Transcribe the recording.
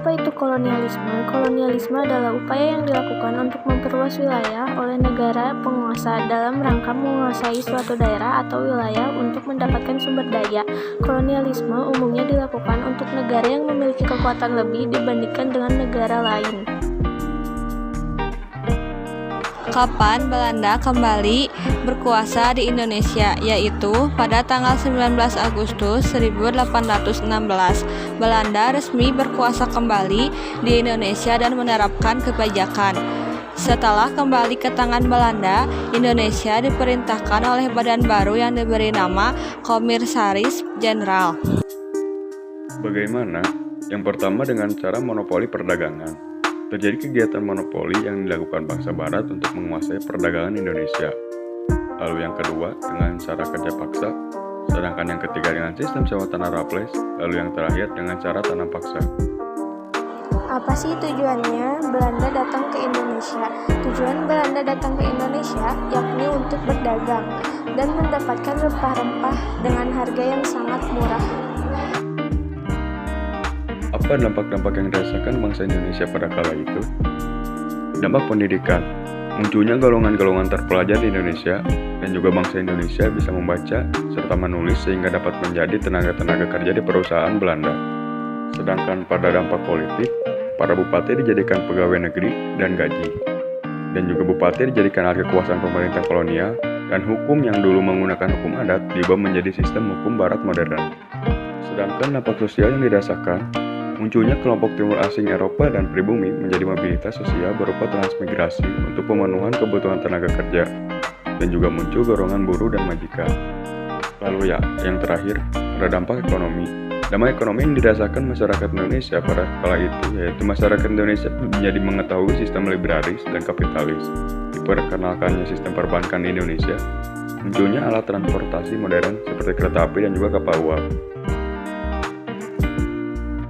Apa itu kolonialisme? Kolonialisme adalah upaya yang dilakukan untuk memperluas wilayah oleh negara penguasa dalam rangka menguasai suatu daerah atau wilayah untuk mendapatkan sumber daya. Kolonialisme umumnya dilakukan untuk negara yang memiliki kekuatan lebih dibandingkan dengan negara lain. Kapan Belanda kembali berkuasa di Indonesia, yaitu pada tanggal 19 Agustus 1816. Belanda resmi berkuasa kembali di Indonesia dan menerapkan kebijakan. Setelah kembali ke tangan Belanda, Indonesia diperintahkan oleh badan baru yang diberi nama Komisaris Jenderal. Bagaimana? Yang pertama dengan cara monopoli perdagangan. Terjadi kegiatan monopoli yang dilakukan bangsa barat untuk menguasai perdagangan Indonesia. Lalu yang kedua dengan cara kerja paksa, sedangkan yang ketiga dengan sistem sewa tanah Raffles, lalu yang terakhir dengan cara tanam paksa. Apa sih tujuannya Belanda datang ke Indonesia? Tujuan Belanda datang ke Indonesia yakni untuk berdagang dan mendapatkan rempah-rempah dengan harga yang sangat murah. Apa dampak-dampak yang dirasakan bangsa Indonesia pada kala itu? Dampak pendidikan. Munculnya golongan-golongan terpelajar di Indonesia dan juga bangsa Indonesia bisa membaca serta menulis sehingga dapat menjadi tenaga-tenaga kerja di perusahaan Belanda. Sedangkan pada dampak politik, para bupati dijadikan pegawai negeri dan gaji. Dan juga bupati dijadikan alat kekuasaan pemerintah kolonial dan hukum yang dulu menggunakan hukum adat diubah menjadi sistem hukum barat modern. Sedangkan dampak sosial yang dirasakan, munculnya kelompok timur asing Eropa dan pribumi menjadi mobilitas sosial berupa transmigrasi untuk pemenuhan kebutuhan tenaga kerja, dan juga muncul golongan buruh dan majikan. Lalu yang terakhir, ada dampak ekonomi. Dampak ekonomi yang dirasakan masyarakat Indonesia pada kala itu, yaitu masyarakat Indonesia menjadi mengetahui sistem liberalis dan kapitalis. Diperkenalkannya sistem perbankan di Indonesia, munculnya alat transportasi modern seperti kereta api dan juga kapal uap.